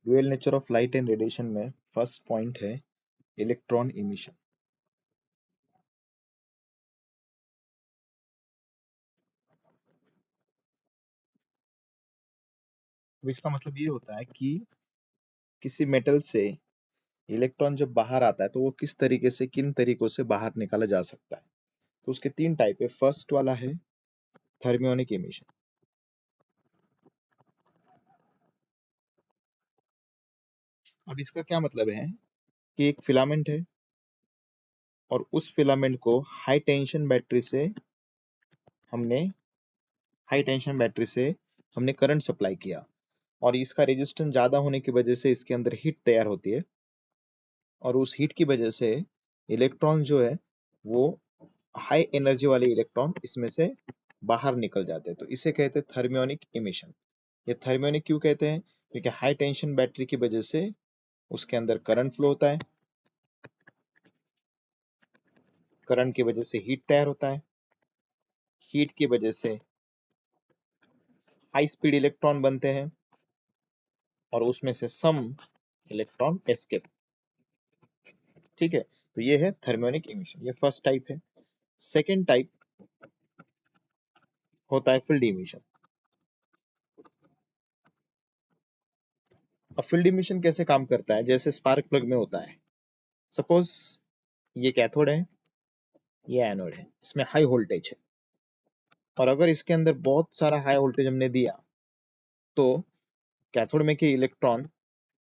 Dual nature of light and radiation में first point है electron emission. अब इसका मतलब ये होता है कि किसी मेटल से इलेक्ट्रॉन जब बाहर आता है तो वो किस तरीके से, किन तरीकों से बाहर निकाला जा सकता है। तो उसके तीन टाइप है। फर्स्ट वाला है थर्मियोनिक इमिशन। अब इसका क्या मतलब है कि एक फिलामेंट है और उस फिलामेंट को हमने हाई टेंशन बैटरी से हमने करंट सप्लाई किया और इसका रेजिस्टेंस ज्यादा होने की वजह से इसके अंदर हीट तैयार होती है और उस हीट की वजह से इलेक्ट्रॉन जो है वो हाई एनर्जी वाले इलेक्ट्रॉन इसमें से बाहर निकल जाते हैं। तो इसे कहते हैं थर्मियोनिक इमिशन। ये थर्मियोनिक क्यों कहते हैं? क्योंकि हाई टेंशन बैटरी की वजह से उसके अंदर करंट फ्लो होता है, करंट की वजह से हीट तैयार होता है, हीट की वजह से हाई स्पीड इलेक्ट्रॉन बनते हैं और उसमें से सम इलेक्ट्रॉन एस्केप। ठीक है, तो ये है थर्मियोनिक इमिशन, ये फर्स्ट टाइप है। सेकेंड टाइप होता है फील्ड इमिशन। अब फील्ड इमिशन कैसे काम करता है? जैसे स्पार्क प्लग में होता है। सपोज ये कैथोड है, ये एनोड है, इसमें हाई वोल्टेज है और अगर इसके अंदर बहुत सारा हाई वोल्टेज हमने दिया तो कैथोड में के इलेक्ट्रॉन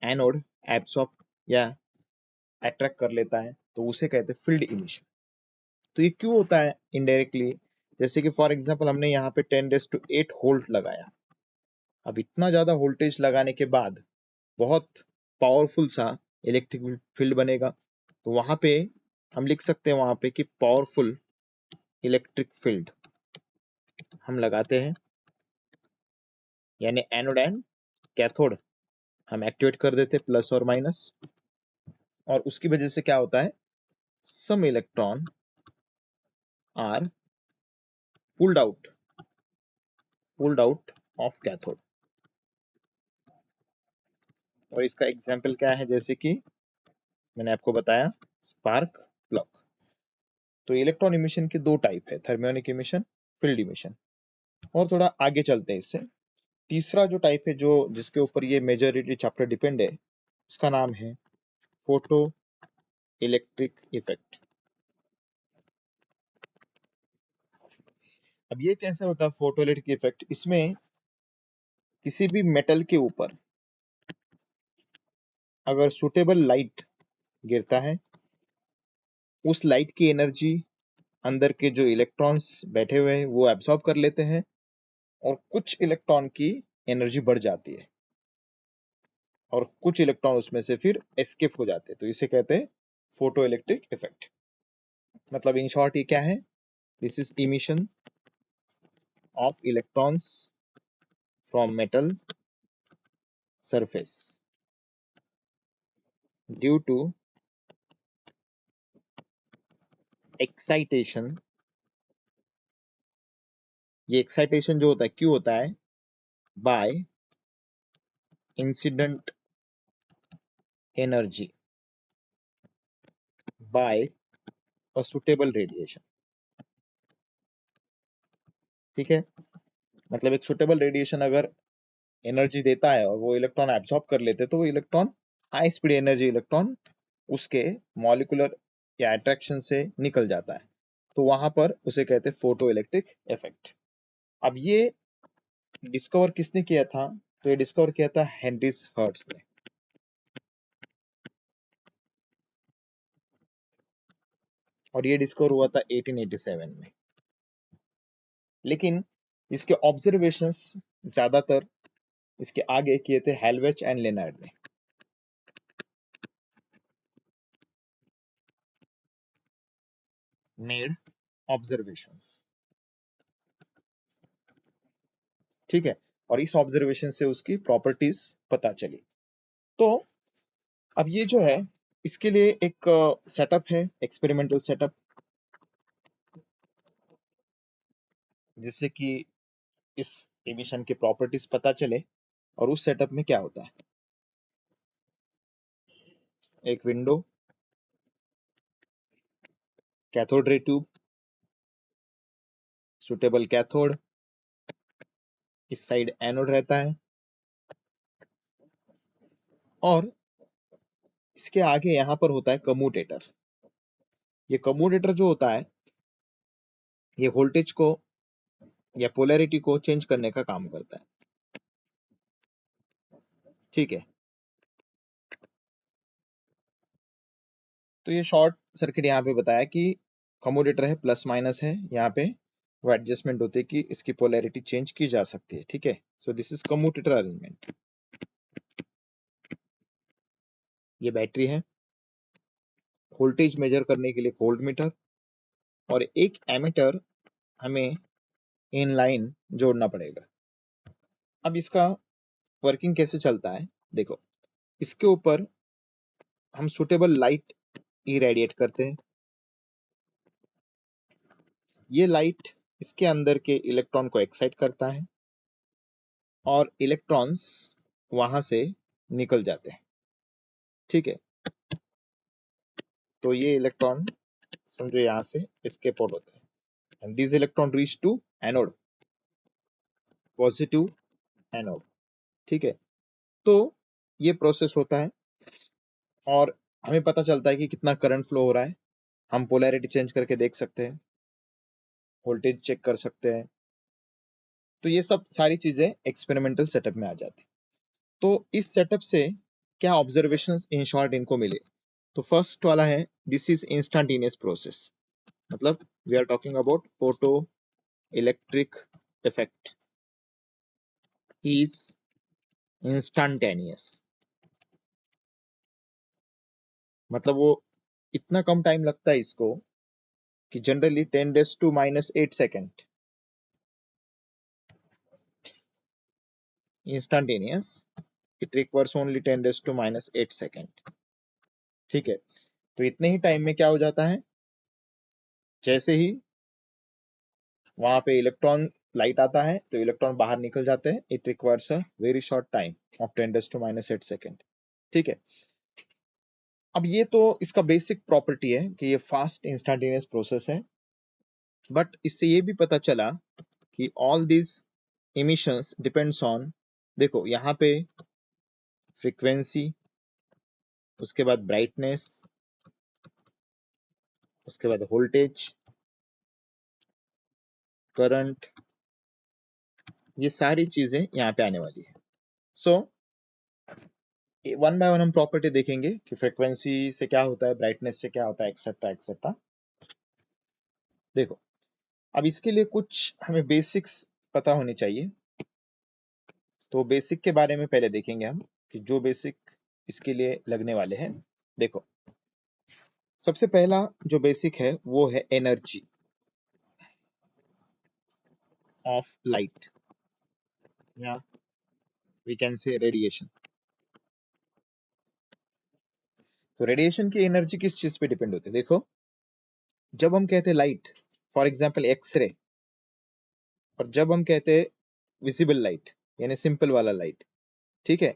एनोड एब्सॉर्ब या अट्रैक्ट कर लेता है, तो उसे कहते हैं फील्ड इमिशन। तो ये क्यों होता है इनडायरेक्टली? जैसे कि फॉर एग्जांपल हमने यहाँ पे 10⁸ वोल्ट लगाया। अब इतना ज्यादा वोल्टेज लगाने के बाद बहुत पावरफुल सा इलेक्ट्रिक फील्ड बनेगा। तो वहां पे हम लिख सकते हैं वहां पे कि पावरफुल इलेक्ट्रिक फील्ड हम लगाते हैं, यानी एनोड एंड कैथोड हम एक्टिवेट कर देते हैं प्लस और माइनस, और उसकी वजह से क्या होता है, some electron are pulled out of cathode. और इसका एग्जाम्पल क्या है? जैसे कि मैंने आपको बताया स्पार्क प्लग। तो इलेक्ट्रॉन इमिशन के दो टाइप है, थर्मियोनिक इमिशन, फील्ड इमिशन। और थोड़ा आगे चलते हैं इससे। तीसरा जो टाइप है, जो जिसके ऊपर ये मेजॉरिटी चैप्टर डिपेंड है, उसका नाम है फोटो इलेक्ट्रिक इफेक्ट। अब ये कैसे होता है फोटो इलेक्ट्रिक इफेक्ट? इसमें किसी भी मेटल के ऊपर अगर सुटेबल लाइट गिरता है, उस लाइट की एनर्जी अंदर के जो इलेक्ट्रॉन्स बैठे हुए हैं वो एब्सॉर्ब कर लेते हैं और कुछ इलेक्ट्रॉन की एनर्जी बढ़ जाती है और कुछ इलेक्ट्रॉन उसमें से फिर एस्केप हो जाते हैं। तो इसे कहते हैं फोटो इलेक्ट्रिक इफेक्ट। मतलब इन शॉर्ट ये क्या है? This is emission of electrons from metal surface due to excitation. ये एक्साइटेशन जो होता है क्यों होता है? By incident energy by a suitable radiation. ठीक है, मतलब एक सुटेबल रेडिएशन अगर एनर्जी देता है और वो इलेक्ट्रॉन एब्सॉर्ब कर लेते हैं, तो वो electron high speed energy electron उसके मॉलिक्यूलर या अट्रैक्शन से निकल जाता है। तो वहां पर उसे कहते हैं फोटो इलेक्ट्रिक इफेक्ट। अब ये डिस्कवर किसने किया था? तो ये डिस्कवर किया था हेनरीज हर्ट्ज ने। और ये डिस्कवर हुआ था 1887 में। लेकिन इसके ऑब्जर्वेशंस ज्यादातर इसके आगे किए थे हेलवेच एंड लेनार्ड ने। Made observations. ठीक है, और इस ऑब्जर्वेशन से उसकी प्रॉपर्टीज पता चली। तो अब ये जो है, इसके लिए एक सेटअप है, एक्सपेरिमेंटल सेटअप, जिससे कि इस एमिशन के प्रॉपर्टीज पता चले। और उस सेटअप में क्या होता है, एक window, cathode ray tube, suitable cathode, इस साइड एनोड रहता है, और इसके आगे यहाँ पर होता है कम्यूटेटर। ये कम्यूटेटर जो होता है ये वोल्टेज को या पोलैरिटी को चेंज करने का काम करता है। ठीक है, तो ये शॉर्ट सर्किट यहाँ पे बताया कि कम्यूटेटर है, प्लस माइनस है, यहाँ पे वो एडजस्टमेंट होती है कि इसकी पोलैरिटी चेंज की जा सकती है। ठीक है, so this is commutator arrangement. ये बैटरी है, वोल्टेज मेजर करने के लिए वोल्ट मीटर, और एक एमीटर हमें इन लाइन जोड़ना पड़ेगा। अब इसका वर्किंग कैसे चलता है देखो, इसके ऊपर हम सुटेबल लाइट इरेडिएट करते हैं। ये लाइट इसके अंदर के इलेक्ट्रॉन को एक्साइट करता है और इलेक्ट्रॉन्स वहां से निकल जाते हैं। ठीक है, तो ये इलेक्ट्रॉन समझो यहाँ से एस्केप आउट होते हैं, and this electron reach to anode, positive anode. ठीक है, तो ये प्रोसेस होता है और हमें पता चलता है कि कितना करंट फ्लो हो रहा है। हम पोलैरिटी चेंज करके देख सकते हैं, वोल्टेज चेक कर सकते हैं। तो ये सब सारी चीजें एक्सपेरिमेंटल सेटअप में आ जाती। तो इस सेटअप से क्या ऑब्जर्वेशंस इन शॉर्ट इनको मिले, तो फर्स्ट वाला है दिस इज इंस्टेंटेनियस प्रोसेस, मतलब we are talking about photo electric effect is instantaneous, मतलब वो इतना कम टाइम लगता है इसको कि generally 10⁻⁻⁸ instantaneous, it requires only 10⁻⁸। ठीक है, तो इतने ही टाइम में क्या हो जाता है, जैसे ही वहां पे इलेक्ट्रॉन लाइट आता है तो इलेक्ट्रॉन बाहर निकल जाते हैं। It requires a very short time of 10⁻⁸। ठीक है, अब ये तो इसका बेसिक प्रॉपर्टी है कि ये फास्ट इंस्टेंटेनियस प्रोसेस है, बट इससे ये भी पता चला कि all this emissions depends on, देखो यहाँ पे फ्रीक्वेंसी, उसके बाद ब्राइटनेस, उसके बाद वोल्टेज, करंट, ये सारी चीजें यहाँ पे आने वाली है। सो वन बाय वन हम प्रॉपर्टी देखेंगे कि फ्रीक्वेंसी से क्या होता है, ब्राइटनेस से क्या होता है, एक्सेट्रा एक्सेट्रा। देखो, अब इसके लिए कुछ हमें बेसिक्स पता होनी चाहिए। तो बेसिक के बारे में पहले देखेंगे हम कि जो बेसिक इसके लिए लगने वाले हैं। देखो, सबसे पहला जो बेसिक है वो है एनर्जी ऑफ लाइट, या वी कैन से रेडिएशन। तो रेडिएशन की एनर्जी किस चीज पे डिपेंड होती है, देखो जब हम कहते हैं लाइट, फॉर एग्जांपल एक्सरे, और जब हम कहते हैं विजिबल लाइट यानी सिंपल वाला लाइट, ठीक है,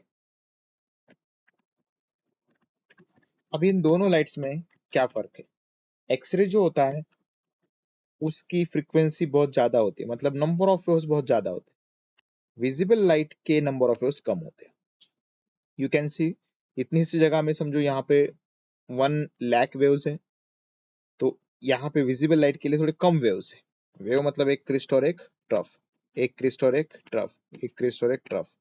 अब इन दोनों लाइट्स में क्या फर्क है। एक्सरे जो होता है उसकी फ्रीक्वेंसी बहुत ज्यादा होती है, मतलब नंबर ऑफ वेव्स बहुत ज्यादा होते हैं। विजिबल लाइट के नंबर ऑफ वेव्स कम होते हैं। यू कैन सी, इतनी सी जगह में समझो यहाँ पे 1 लाख वेव्स है, तो यहाँ पे विजिबल लाइट के लिए थोड़े कम वेव्स है। वेव मतलब एक क्रिस्ट और एक ट्रफ, एक क्रिस्ट और एक ट्रफ, एक क्रिस्ट और एक ट्रफ।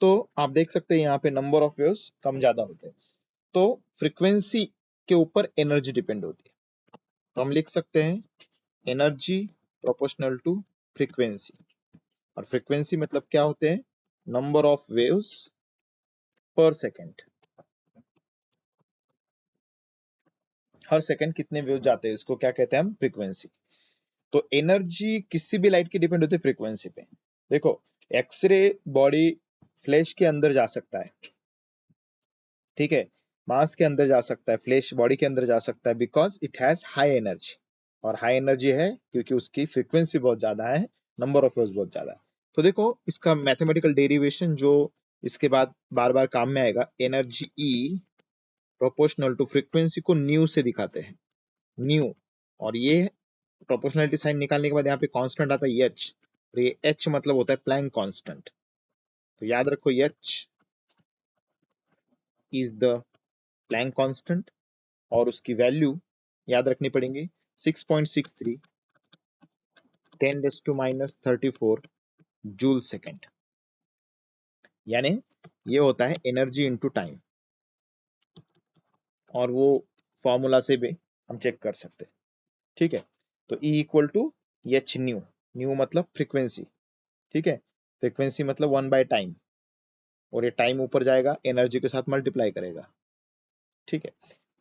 तो आप देख सकते हैं यहाँ पे नंबर ऑफ वेव्स कम ज्यादा होते हैं। तो फ्रीक्वेंसी के ऊपर एनर्जी डिपेंड होती है। तो हम लिख सकते हैं एनर्जी प्रोपोर्शनल टू फ्रीक्वेंसी, और फ्रीक्वेंसी मतलब क्या होते हैं, नंबर ऑफ वेव्स पर सेकेंड, हर सेकंड कितने वेव जाते हैं, इसको क्या कहते हैं हम, फ्रीक्वेंसी। तो एनर्जी किसी भी लाइट की डिपेंड होती है फ्रीक्वेंसी पे। देखो, एक्सरे बॉडी फ्लैश के अंदर जा सकता है, ठीक है, मास के अंदर जा सकता है, फ्लैश बॉडी के अंदर जा सकता है, because it has high energy. और हाई एनर्जी है क्योंकि उसकी फ्रीक्वेंसी बहुत ज्यादा है, नंबर ऑफ वेव्स बहुत ज्यादा है। तो देखो इसका मैथमेटिकल डेरिवेशन जो इसके बाद बार बार काम में आएगा, energy E proportional to frequency को न्यू से दिखाते हैं, न्यू। और ये प्रोपोर्शनलिटी साइन निकालने के बाद यहाँ पे कांस्टेंट आता है एच, और ये एच मतलब होता है प्लैंक कांस्टेंट। तो याद रखो H is the plank constant, और उसकी वैल्यू याद रखनी पड़ेगी 6.63 10⁻34 जूल सेकेंड। यानी ये होता है एनर्जी इनटू टाइम, और वो फॉर्मूला से भी हम चेक कर सकते हैं। ठीक है, तो E equal to H nu, nu मतलब फ्रीक्वेंसी, ठीक है, फ्रीक्वेंसी मतलब 1/टाइम, और ये टाइम ऊपर जाएगा एनर्जी के साथ मल्टीप्लाई करेगा। ठीक है,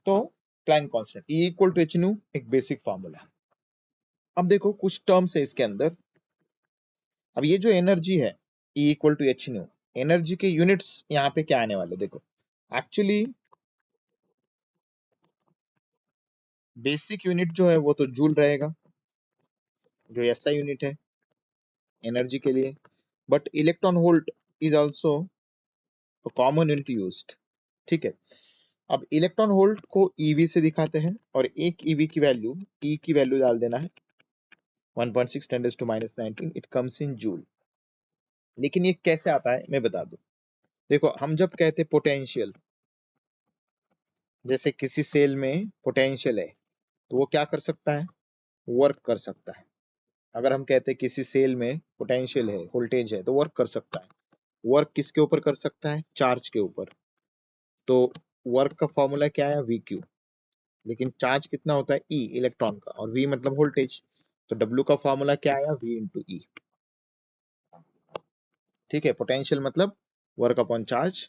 तो Planck constant E equal to H nu एक बेसिक फॉर्मूला। अब देखो कुछ टर्म्स है इसके अंदर। अब ये जो एनर्जी है E equal to H nu, energy के यूनिट्स यहाँ पे क्या आने वाले, देखो एक्चुअली बेसिक यूनिट जो है वो तो जूल रहेगा, जो एसआई यूनिट है एनर्जी के लिए, but electron volt is also common unit used. ठीक है, अब इलेक्ट्रॉन वोल्ट को ईवी से दिखाते हैं, और एक ईवी की वैल्यू, ई की वैल्यू डाल देना है 1.6 10⁻19, इट कम्स इन जूल। लेकिन ये कैसे आता है मैं बता दूं। देखो हम जब कहते पोटेंशियल, जैसे किसी सेल में पोटेंशियल है तो वो क्या कर सकता है, वर्क कर सकता है। अगर हम कहते हैं किसी सेल में पोटेंशियल है, वोल्टेज है, तो वर्क कर सकता है। वर्क किसके ऊपर कर सकता है, चार्ज के ऊपर। तो वर्क का फॉर्मूला क्या है, वी क्यू। लेकिन चार्ज कितना होता है, ई इलेक्ट्रॉन का, और वी मतलब वोल्टेज। तो डब्ल्यू का फॉर्मूला क्या आया, वी इंटू ई। ठीक है, पोटेंशियल मतलब work upon charge,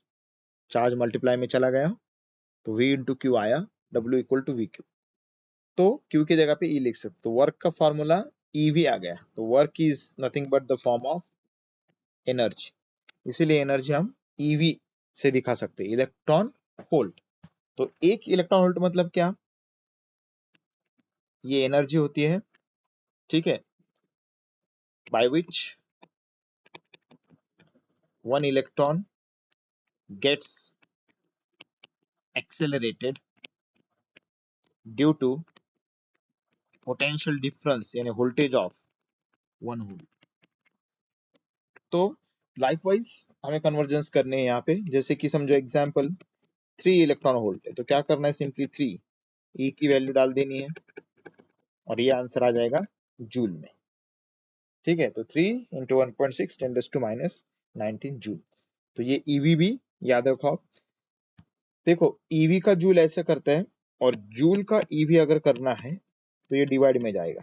charge multiply में चला गया तो वी इंटू क्यू आया, W equal to V Q. तो क्यू की जगह पे ई लिख सकते, तो वर्क का फॉर्मूला ईवी आ गया। तो work is nothing but the form of energy, इसीलिए एनर्जी हम ईवी से दिखा सकते हैं, इलेक्ट्रॉन वोल्ट। तो एक इलेक्ट्रॉन वोल्ट मतलब क्या, ये एनर्जी होती है, ठीक है, by which one electron gets accelerated due to potential difference यानी वोल्टेज ऑफ वन वोल्ट। तो लाइकवाइज हमें कन्वर्जेंस करने हैं यहाँ पे, जैसे कि समझो एग्जांपल 3 इलेक्ट्रॉन वोल्ट है, तो क्या करना है, सिंपली 3 ई की वैल्यू डाल देनी है, और ये आंसर आ जाएगा जूल में। ठीक है, तो 3 इंटू 1.6 10⁻19 जूल। तो ये ईवी भी याद रखो आप। देखो ईवी का जूल ऐसे करते हैं, और जूल का ईवी अगर करना है तो ये डिवाइड में जाएगा।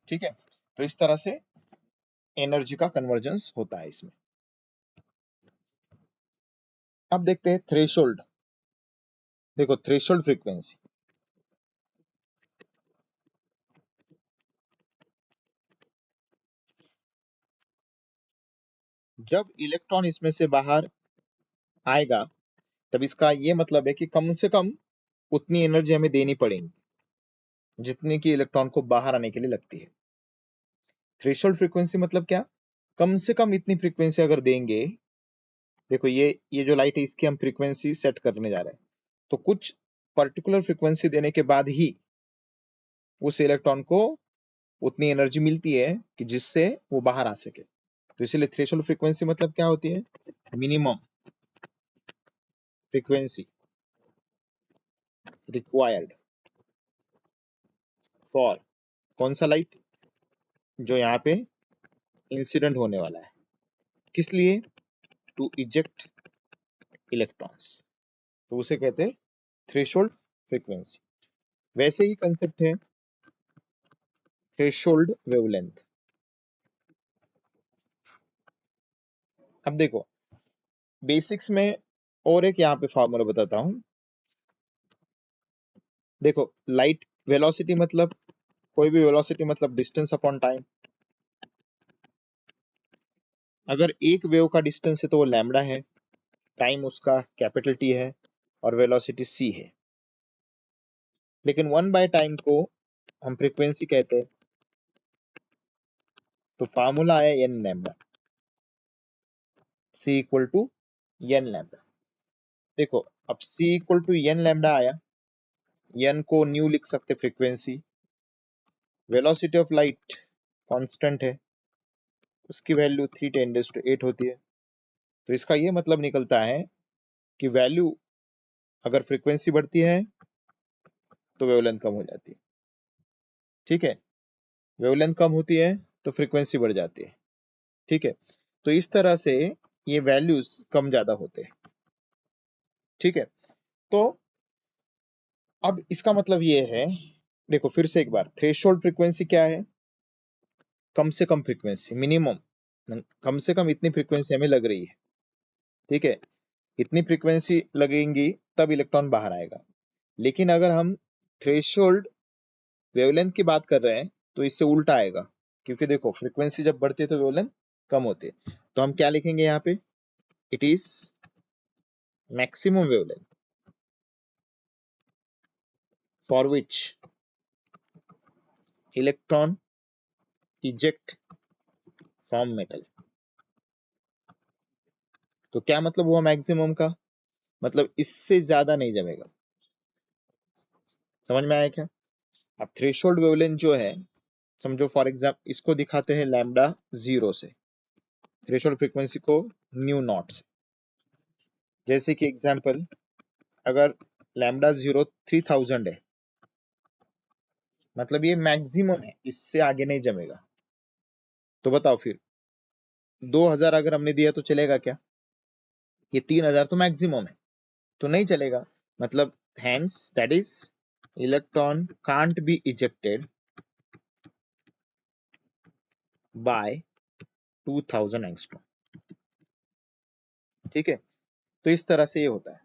ठीक है, तो इस तरह से एनर्जी का कन्वर्जेंस होता है इसमें। अब देखते हैं थ्रेशोल्ड। देखो थ्रेशोल्ड फ्रीक्वेंसी, जब इलेक्ट्रॉन इसमें से बाहर आएगा तब इसका ये मतलब है कि कम से कम उतनी एनर्जी हमें देनी पड़ेगी जितनी की इलेक्ट्रॉन को बाहर आने के लिए लगती है। थ्रेशोल्ड फ्रीक्वेंसी मतलब क्या, कम से कम इतनी फ्रीक्वेंसी अगर देंगे। देखो ये जो लाइट है इसकी हम फ्रीक्वेंसी सेट करने जा रहे हैं, तो कुछ पर्टिकुलर फ्रीक्वेंसी देने के बाद ही उस इलेक्ट्रॉन को उतनी एनर्जी मिलती है कि जिससे वो बाहर आ सके। तो इसीलिए थ्रेशोल्ड फ्रीक्वेंसी मतलब क्या होती है, मिनिमम फ्रीक्वेंसी रिक्वायर्ड फॉर कौन सा लाइट, जो यहाँ पे इंसिडेंट होने वाला है, किस लिए, टू इजेक्ट इलेक्ट्रॉन्स। तो उसे कहते हैं थ्रेशोल्ड फ्रीक्वेंसी। वैसे ही कंसेप्ट है थ्रेशोल्ड वेवलेंथ। अब देखो बेसिक्स में और एक यहाँ पे फॉर्मूला बताता हूँ। देखो लाइट वेलोसिटी मतलब, कोई भी वेलोसिटी मतलब डिस्टेंस अपॉन टाइम। अगर एक वेव का डिस्टेंस है तो वो लैम्डा है, टाइम उसका कैपिटल टी है, और वेलोसिटी सी है। लेकिन 1/टाइम को हम फ्रीक्वेंसी कहते हैं, तो फार्मूला है N lambda, C equal to N lambda. देखो अब c equal to N lambda आया, एन को न्यू लिख सकते frequency, velocity of light constant है, उसकी वैल्यू 3 × 10⁸ होती है। तो इसका ये मतलब निकलता है कि वैल्यू अगर फ्रीक्वेंसी बढ़ती है तो वेवलेंथ कम हो जाती है। ठीक है, वेवलेंथ कम होती है तो फ्रीक्वेंसी बढ़ जाती है। ठीक है, तो इस तरह से ये वैल्यूज कम ज्यादा होते हैं। ठीक है, तो अब इसका मतलब ये है, देखो फिर से एक बार, थ्रेशोल्ड फ्रीक्वेंसी क्या है? कम से कम फ्रीक्वेंसी, मिनिमम कम से कम इतनी फ्रीक्वेंसी हमें लग रही है। ठीक है, इतनी फ्रीक्वेंसी लगेंगी तब इलेक्ट्रॉन बाहर आएगा। लेकिन अगर हम थ्रेशोल्ड वेवलेंथ की बात कर रहे हैं तो इससे उल्टा आएगा, क्योंकि देखो फ्रीक्वेंसी जब बढ़ती है तो वेवलेंथ कम होती है। तो हम क्या लिखेंगे यहाँ पे? It is maximum wavelength for which electron eject from metal. तो क्या मतलब हुआ मैक्सिमम का? मतलब इससे ज्यादा नहीं जमेगा। समझ में आया क्या? अब थ्रेशोल्ड वेवलेंथ जो है, समझो फॉर एग्जाम्पल इसको दिखाते हैं लैम्डा 0 से, थ्रेशोल्ड फ्रीक्वेंसी को न्यू नॉट से। जैसे कि एग्जाम्पल, अगर लैम्डा 0 3000 है, मतलब ये मैक्सिमम है, इससे आगे नहीं जमेगा। तो बताओ फिर 2000 अगर हमने दिया तो चलेगा क्या? ये 3000 तो मैक्सिमम है, तो नहीं चलेगा। मतलब hence that is electron can't be ejected by 2000 angstrom. ठीक है, तो इस तरह से ये होता है।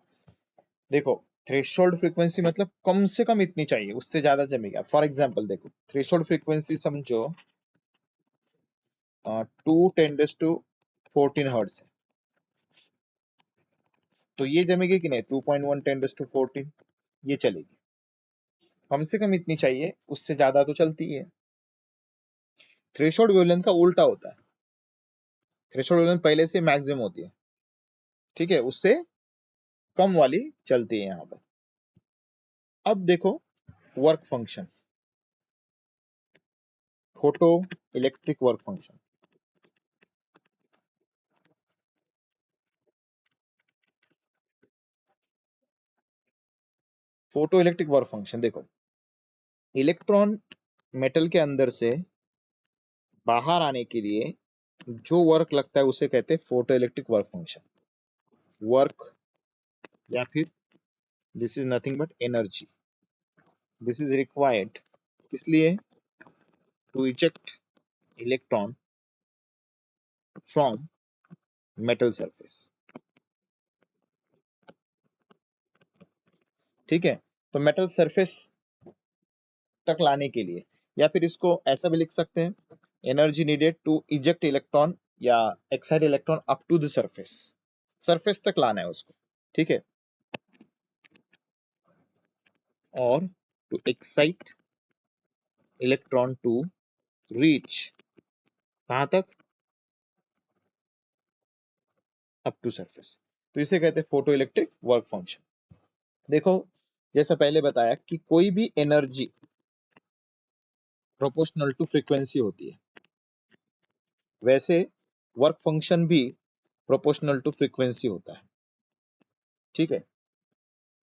देखो थ्रेशोल्ड फ्रीक्वेंसी मतलब कम से कम इतनी चाहिए, उससे ज्यादा जमेगा। फॉर एग्जांपल देखो, थ्रेशोल्ड फ्रीक्वेंसी समझो 2 × 10⁻14 हर्ट्ज है, तो ये जमेगी कि नहीं? 2.1 × 10⁻14 ये चलेगी। कम से कम इतनी चाहिए, उससे ज्यादा तो चलती है। थ्रेशोल्ड वेवलेंथ का उल्टा होता है, थ्रेशोल्ड वेवलेंथ पहले से मैक्सिमम होती है। ठीक है, उससे कम वाली चलती है यहाँ पर। अब देखो work function, photo electric work function. Photo electric work function देखो, इलेक्ट्रॉन मेटल के अंदर से बाहर आने के लिए जो वर्क लगता है उसे कहते हैं photoelectric work function. Work या फिर this is nothing but energy, this is required किस लिए? To eject electron from metal surface. ठीक है, तो मेटल सरफेस तक लाने के लिए, या फिर इसको ऐसा भी लिख सकते हैं, energy needed to eject electron या excite electron up to the surface, surface तक लाना है उसको। ठीक है, और to excite electron to reach कहां तक? Up to surface. तो इसे कहते हैं फोटो इलेक्ट्रिक वर्क फंक्शन। देखो जैसा पहले बताया कि कोई भी एनर्जी प्रोपोर्शनल टू फ्रीक्वेंसी होती है, वैसे वर्क फंक्शन भी प्रोपोर्शनल टू फ्रीक्वेंसी होता है। ठीक है,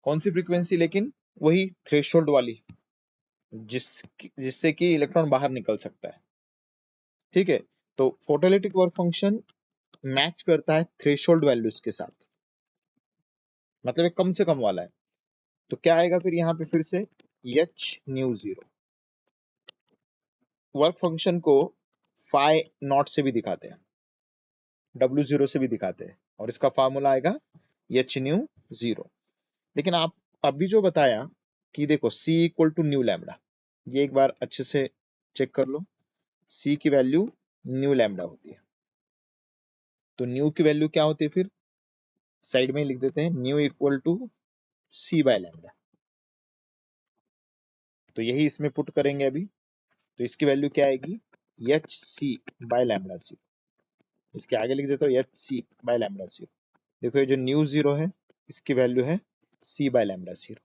कौन सी फ्रीक्वेंसी? लेकिन वही थ्रेशोल्ड वाली, जिस जिससे कि इलेक्ट्रॉन बाहर निकल सकता है। ठीक है, तो फोटोइलेक्ट्रिक वर्क फंक्शन मैच करता है थ्रेशोल्ड वैल्यूज के साथ, मतलब एक कम से कम वाला है। तो क्या आएगा फिर यहाँ पे? फिर से एच न्यू 0। वर्क फंक्शन को फाई नॉट से भी दिखाते हैं, W0 से भी दिखाते हैं, और इसका फार्मूला आएगा एच न्यू 0। लेकिन आप अभी जो बताया कि देखो C equal to nu lambda, ये एक बार अच्छे से चेक कर लो। C की वैल्यू न्यू लैम्डा होती है, तो न्यू की वैल्यू क्या होती है? फिर साइड में लिख देते हैं, nu equal to C by lambda. तो यही इसमें पुट करेंगे अभी, तो इसकी वैल्यू क्या आएगी? एच सी बाय लैम्डा सी। इसके आगे लिख देता हूँ एच सी बाय लैम्डा सी। देखो ये जो न्यू जीरो है इसकी वैल्यू है c बाय लैम्डा जीरो।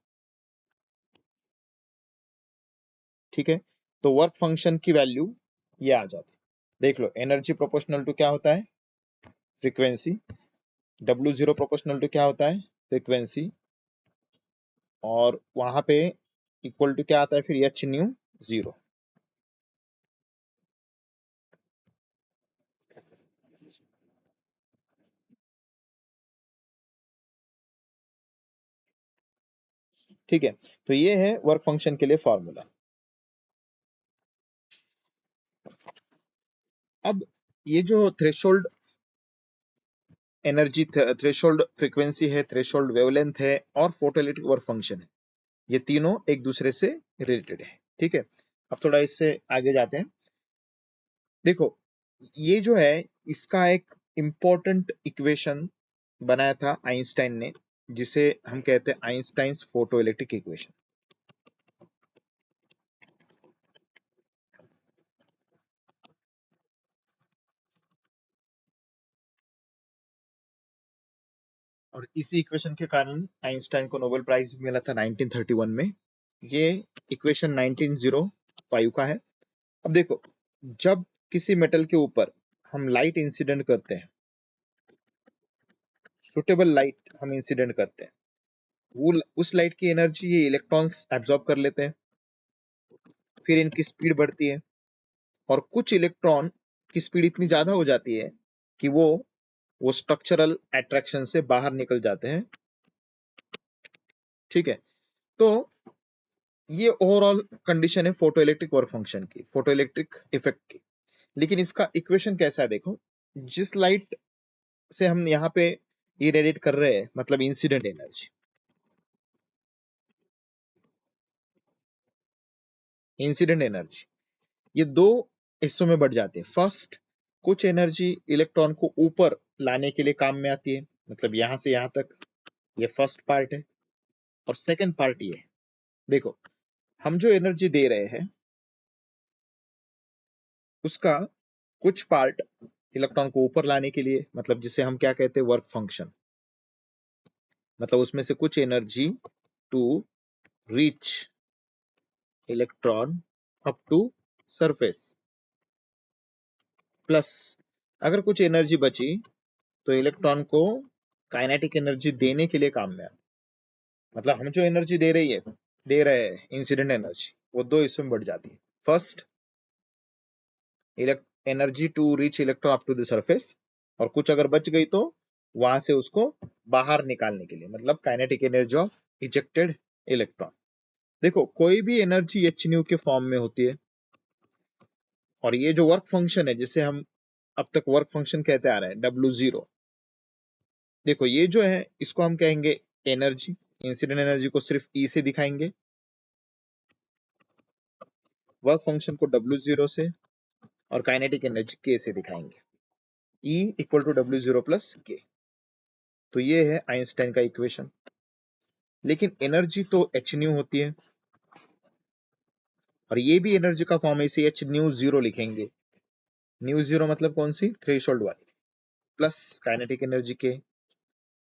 ठीक है, तो वर्क फंक्शन की वैल्यू ये आ जाती है। देख लो एनर्जी प्रोपोर्शनल टू क्या होता है, frequency. W zero proportional to क्या होता है, फ्रीक्वेंसी। और वहां पे इक्वल टू क्या आता है फिर, एच न्यू जीरो। ठीक है, तो ये है वर्क फंक्शन के लिए फॉर्मूला। अब ये जो थ्रेशोल्ड एनर्जी, थ्रेशोल्ड फ्रीक्वेंसी है, थ्रेशोल्ड वेवलेंथ है और फोटोइलेक्ट्रिक वर्क फंक्शन है, ये तीनों एक दूसरे से रिलेटेड है। ठीक है, अब थोड़ा इससे आगे जाते हैं। देखो ये जो है इसका एक इम्पोर्टेंट इक्वेशन बनाया था आइंस्टाइन ने, जिसे हम कहते हैं आइंस्टाइन्स फोटोइलेक्ट्रिक इक्वेशन। और इसी इक्वेशन के कारण आइंस्टाइन को नोबेल प्राइज भी मिला था 1931 में। ये इक्वेशन 1905 का है। अब देखो, जब किसी मेटल के ऊपर हम लाइट इंसिडेंट करते हैं, सुटेबल लाइट हम इंसिडेंट करते हैं, वो उस लाइट की एनर्जी ये इलेक्ट्रॉन्स एब्जॉर्ब कर लेते हैं, फिर इनकी स्पीड बढ़ती है और कुछ इलेक्ट्रॉन की स्पीड इतनी ज्यादा हो जाती है कि वो स्ट्रक्चरल अट्रैक्शन से बाहर निकल जाते हैं। ठीक है, तो ये ओवरऑल कंडीशन है फोटोइलेक्ट्रिक वर्क फंक्शन की, फोटोइलेक्ट्रिक इफेक्ट की। लेकिन इसका इक्वेशन कैसा है देखो, जिस लाइट से हम यहाँ पे इरेडिएट कर रहे हैं, मतलब इंसिडेंट एनर्जी, इंसिडेंट एनर्जी ये दो हिस्सों में बढ़ जाती है। फर्स्ट, कुछ एनर्जी इलेक्ट्रॉन को ऊपर लाने के लिए काम में आती है, मतलब यहां से यहां तक, ये फर्स्ट पार्ट है। और सेकंड पार्ट ये है, देखो हम जो एनर्जी दे रहे हैं उसका कुछ पार्ट इलेक्ट्रॉन को ऊपर लाने के लिए, मतलब जिसे हम क्या कहते हैं, वर्क फंक्शन, मतलब उसमें से कुछ energy to reach electron up to surface, plus अगर कुछ एनर्जी बची तो इलेक्ट्रॉन को काइनेटिक एनर्जी देने के लिए काम में आती है। मतलब हम जो एनर्जी दे रहे हैं इंसिडेंट एनर्जी, वो दो हिस्सों में बढ़ जाती है। First, energy to reach electron up to the surface, और कुछ अगर बच गई तो वहां से उसको बाहर निकालने के लिए, मतलब kinetic energy of ejected electron. देखो कोई भी एनर्जी एच न्यू के फॉर्म में होती है, और ये जो वर्क फंक्शन है जिसे हम अब तक वर्क फंक्शन कहते आ रहे हैं, डब्ल्यू जीरो, देखो ये जो है इसको हम कहेंगे एनर्जी। इंसिडेंट एनर्जी को सिर्फ ई से दिखाएंगे, वर्क फंक्शन को डब्ल्यू जीरो से, और काइनेटिक एनर्जी के से दिखाएंगे, E equal to W zero plus K. तो ये है आइंस्टाइन का इक्वेशन। लेकिन एनर्जी तो एच न्यू होती है, और ये भी एनर्जी का फॉर्म है, इसे एच न्यू जीरो लिखेंगे। न्यू जीरो मतलब कौन सी, थ्रेशोल्ड वाली, प्लस काइनेटिक एनर्जी के।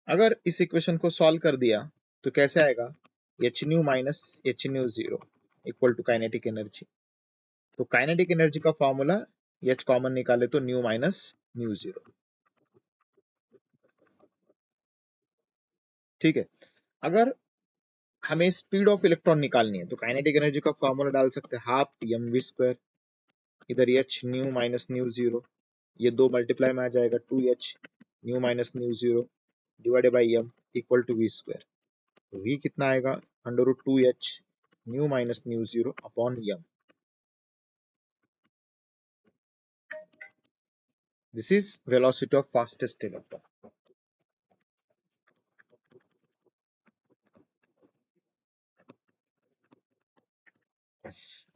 अगर इस इक्वेशन को सॉल्व कर दिया तो कैसे आएगा, H nu minus H nu zero equal to kinetic energy. तो काइनेटिक एनर्जी का फॉर्मूला, एच कॉमन निकाले तो न्यू माइनस न्यू जीरो। ठीक है, अगर हमें स्पीड ऑफ इलेक्ट्रॉन निकालनी है तो काइनेटिक एनर्जी का फॉर्मूला डाल सकते हैं, हाफ एम वी स्क्वायर, इधर H nu minus nu zero, ये दो मल्टीप्लाई में आ जाएगा, two H nu minus nu zero divided by M equal to V square. V कितना आएगा, under root two H nu minus nu zero upon M. This is velocity of fastest electron.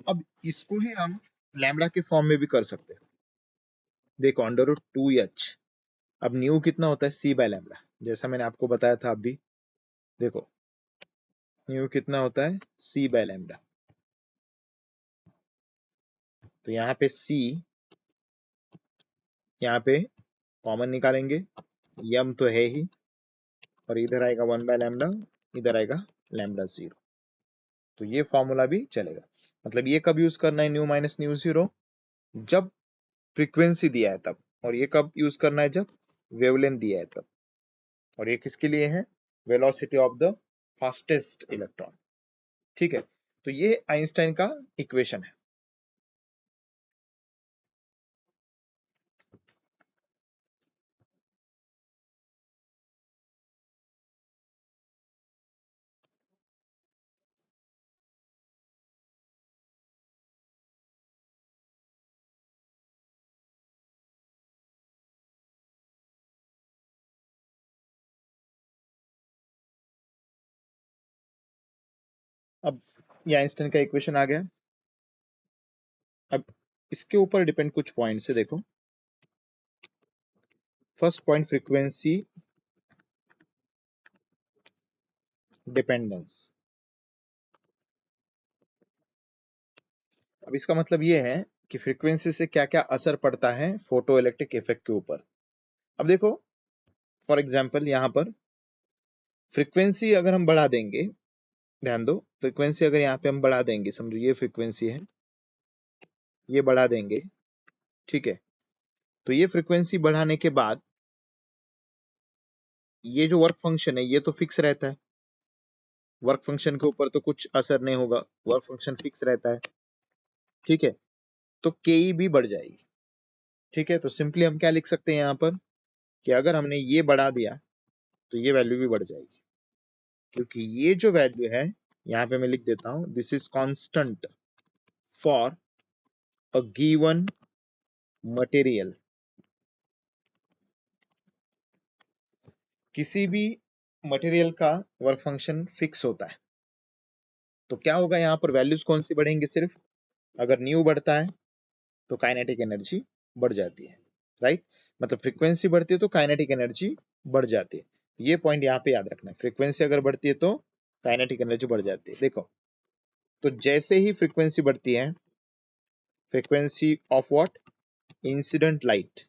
अब इसको ही हम lambda के form में भी कर सकते हैं। देखो अंडर रूट टू एच, अब न्यू कितना होता है, सी बाय लैम्बडा, जैसा मैंने आपको बताया था अभी। देखो न्यू कितना होता है, सी बाय लैम्बडा। तो यहाँ पे सी, यहाँ पे कॉमन निकालेंगे, यम तो है ही, और इधर आएगा 1/λ, इधर आएगा λ0। तो ये फॉर्मूला भी चलेगा। मतलब ये कब यूज करना है न्यू माइनस न्यू जीरो, जब फ्रीक्वेंसी दिया है तब, और ये कब यूज करना है जब वेवलेंथ दिया है तब। और ये किसके लिए है, velocity of the fastest electron. ठीक है, तो ये आइंस्टाइन का इक्वेशन है। अब ये आइंस्टाइन का इक्वेशन आ गया। अब इसके ऊपर डिपेंड कुछ पॉइंट से देखो। First point, frequency dependence. अब इसका मतलब ये है कि फ्रीक्वेंसी से क्या क्या असर पड़ता है फोटो इलेक्ट्रिक इफेक्ट के ऊपर। अब देखो, फॉर एग्जाम्पल यहाँ पर फ्रीक्वेंसी अगर हम बढ़ा देंगे, ध्यान दो, फ्रीक्वेंसी अगर यहाँ पे हम बढ़ा देंगे, समझो ये फ्रीक्वेंसी है, ये बढ़ा देंगे, ठीक है, तो ये फ्रीक्वेंसी बढ़ाने के बाद ये जो वर्क फंक्शन है ये तो फिक्स रहता है, वर्क फंक्शन के ऊपर तो कुछ असर नहीं होगा, वर्क फंक्शन फिक्स रहता है। ठीक है, तो के भी बढ़ जाएगी। ठीक है, तो सिंपली हम क्या लिख सकते हैं यहाँ पर कि अगर हमने ये बढ़ा दिया तो ये वैल्यू भी बढ़ जाएगी, क्योंकि ये जो वैल्यू है यहाँ पे मैं लिख देता हूं, this is constant for a given material. किसी भी मटेरियल का वर्क फंक्शन फिक्स होता है, तो क्या होगा यहाँ पर वैल्यूज कौन सी बढ़ेंगे, सिर्फ अगर न्यू बढ़ता है तो काइनेटिक एनर्जी बढ़ जाती है, राइट। मतलब फ्रीक्वेंसी बढ़ती है तो काइनेटिक एनर्जी बढ़ जाती है। ये पॉइंट यहाँ पे याद रखना है, फ्रीक्वेंसी अगर बढ़ती है तो काइनेटिक एनर्जी बढ़ जाती है। देखो, तो जैसे ही फ्रीक्वेंसी बढ़ती है, frequency of what, incident light,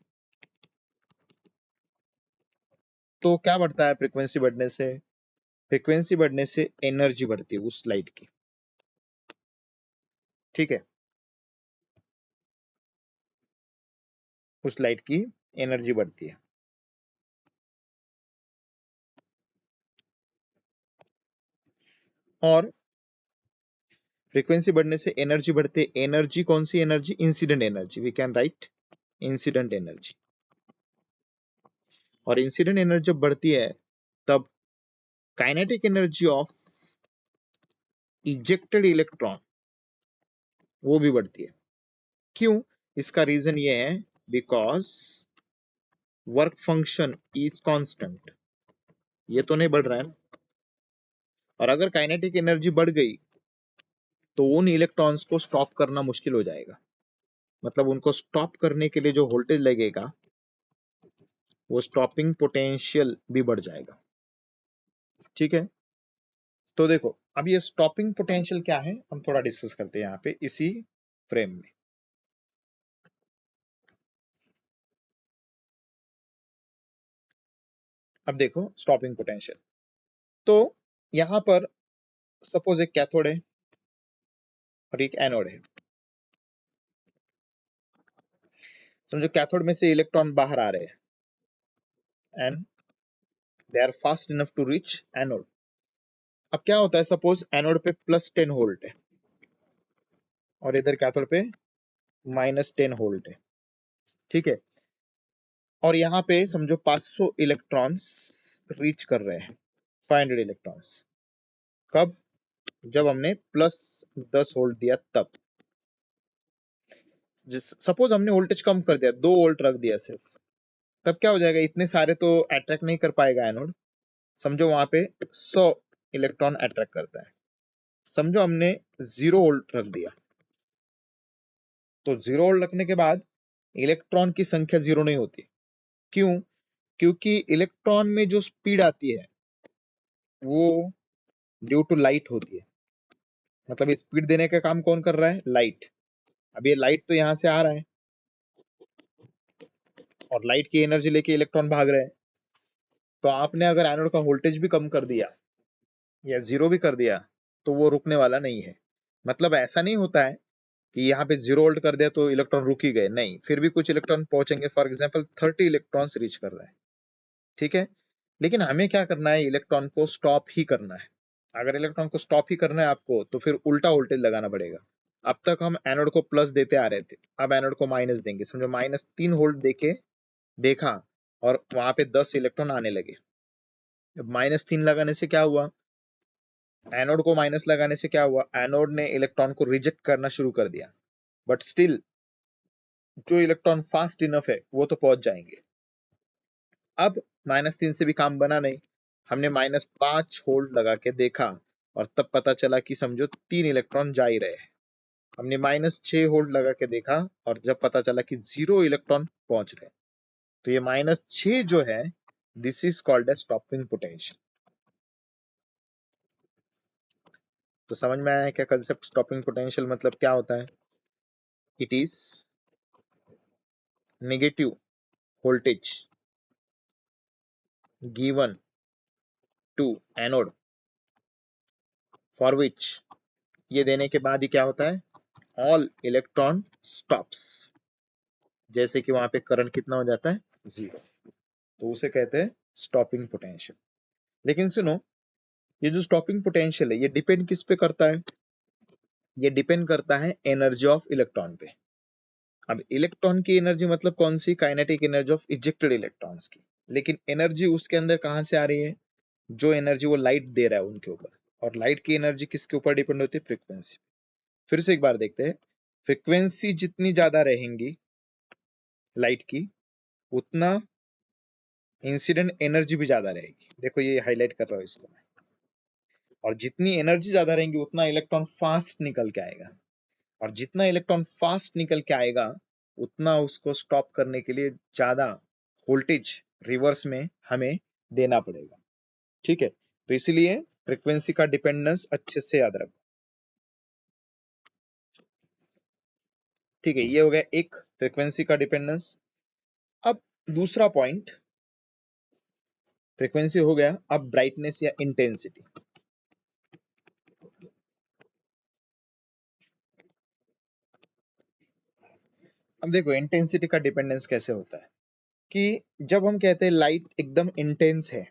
तो क्या बढ़ता है फ्रीक्वेंसी बढ़ने से, फ्रीक्वेंसी बढ़ने से एनर्जी बढ़ती है उस लाइट की। ठीक है, उस लाइट की एनर्जी बढ़ती है। और फ्रीक्वेंसी बढ़ने से एनर्जी बढ़ती है, एनर्जी कौन सी energy, incident energy, we can write incident energy. और इंसिडेंट एनर्जी जब बढ़ती है तब kinetic energy of ejected electron वो भी बढ़ती है। क्यों, इसका रीजन ये है, because work function is constant, ये तो नहीं बढ़ रहा है ना। और अगर काइनेटिक एनर्जी बढ़ गई तो उन इलेक्ट्रॉन्स को स्टॉप करना मुश्किल हो जाएगा। मतलब उनको स्टॉप करने के लिए जो वोल्टेज लगेगा वो स्टॉपिंग पोटेंशियल भी बढ़ जाएगा। ठीक है, तो देखो अब ये स्टॉपिंग पोटेंशियल क्या है हम थोड़ा डिस्कस करते हैं यहाँ पे इसी फ्रेम में। अब देखो स्टॉपिंग पोटेंशियल, तो यहाँ पर सपोज एक कैथोड है और एक एनोड है। समझो कैथोड में से इलेक्ट्रॉन बाहर आ रहे हैं and they are fast enough to reach anode. अब क्या होता है, सपोज एनोड पे +10 वोल्ट है और इधर कैथोड पे -10 वोल्ट है। ठीक है, और यहाँ पे समझो 500 इलेक्ट्रॉन्स रीच कर रहे हैं, 500 इलेक्ट्रॉन्स। कब, जब हमने +10 वोल्ट दिया तब। सपोज हमने वोल्टेज कम कर दिया, 2 वोल्ट रख दिया सिर्फ, तब क्या हो जाएगा, इतने सारे तो अट्रैक्ट नहीं कर पाएगा एनोड। समझो वहां पे 100 इलेक्ट्रॉन अट्रैक्ट करता है। समझो हमने 0 वोल्ट रख दिया, तो 0 वोल्ट रखने के बाद इलेक्ट्रॉन की संख्या 0 नहीं होती। क्यों, क्योंकि इलेक्ट्रॉन में जो स्पीड आती है वो ड्यू टू लाइट होती है। मतलब स्पीड देने का काम कौन कर रहा है, लाइट। अब ये लाइट तो यहाँ से आ रहा है और लाइट की एनर्जी लेके इलेक्ट्रॉन भाग रहे हैं, तो आपने अगर एनोड का वोल्टेज भी कम कर दिया या जीरो भी कर दिया तो वो रुकने वाला नहीं है। मतलब ऐसा नहीं होता है कि यहाँ पे 0 वोल्ट कर दिया तो इलेक्ट्रॉन रुक ही गए, नहीं, फिर भी कुछ इलेक्ट्रॉन पहुंचेंगे। फॉर एग्जांपल 30 इलेक्ट्रॉन्स रीच कर रहा है, ठीक है। लेकिन हमें क्या करना है, इलेक्ट्रॉन को स्टॉप ही करना है। अगर इलेक्ट्रॉन को स्टॉप ही करना है आपको तो फिर उल्टा वोल्टेज लगाना पड़ेगा। अब तक हम एनोड को प्लस देते आ रहे थे, अब एनोड को माइनस देंगे। समझो -3 वोल्ट देके देखा और वहां पे 10 इलेक्ट्रॉन आने लगे। अब -3 लगाने से क्या हुआ, एनोड को माइनस लगाने से क्या हुआ, एनोड ने इलेक्ट्रॉन को रिजेक्ट करना शुरू कर दिया। बट स्टिल जो इलेक्ट्रॉन फास्ट इनफ है वो तो पहुंच जाएंगे। अब -3 से भी काम बना नहीं, हमने -5 वोल्ट लगा के देखा और तब पता चला कि समझो 3 इलेक्ट्रॉन जा ही रहे हैं। हमने -6 वोल्ट लगा के देखा और जब पता चला कि 0 इलेक्ट्रॉन पहुंच रहे हैं। तो ये -6 जो है, this is called as stopping potential. तो समझ में आया क्या कंसेप्ट? स्टॉपिंग पोटेंशियल मतलब क्या होता है? It is negative voltage given to anode for which, ये देने के बाद ही क्या होता है, ऑल इलेक्ट्रॉन स्टॉप्स। जैसे कि वहां पे करंट कितना हो जाता है, 0। तो उसे कहते हैं स्टॉपिंग पोटेंशियल। लेकिन सुनो, ये जो स्टॉपिंग पोटेंशियल है ये डिपेंड किस पे करता है? ये डिपेंड करता है एनर्जी ऑफ इलेक्ट्रॉन पे। अब इलेक्ट्रॉन की एनर्जी मतलब कौन सी? Kinetic energy of ejected electrons की। लेकिन एनर्जी उसके अंदर कहां से आ रही है? जो एनर्जी वो लाइट दे रहा है उनके ऊपर। और लाइट की एनर्जी किसके ऊपर डिपेंड होती है? फ्रीक्वेंसी। फिर से एक बार देखते हैं, फ्रीक्वेंसी जितनी ज्यादा रहेंगी लाइट की, उतना इंसिडेंट एनर्जी भी ज्यादा रहेगी। देखो ये हाईलाइट कर रहा हूं इसको मैं। और जितनी एनर्जी ज्यादा रहेंगी उतना इलेक्ट्रॉन फास्ट निकल के आएगा। और जितना इलेक्ट्रॉन फास्ट निकल के आएगा उतना उसको स्टॉप करने के लिए ज्यादा वोल्टेज रिवर्स में हमें देना पड़ेगा, ठीक है। तो इसीलिए फ्रीक्वेंसी का डिपेंडेंस अच्छे से याद रखो, ठीक है। ये हो गया एक, फ्रीक्वेंसी का डिपेंडेंस। अब दूसरा पॉइंट, फ्रीक्वेंसी हो गया, अब ब्राइटनेस या इंटेंसिटी। अब देखो इंटेंसिटी का डिपेंडेंस कैसे होता है कि जब हम कहते हैं लाइट एकदम इंटेंस है,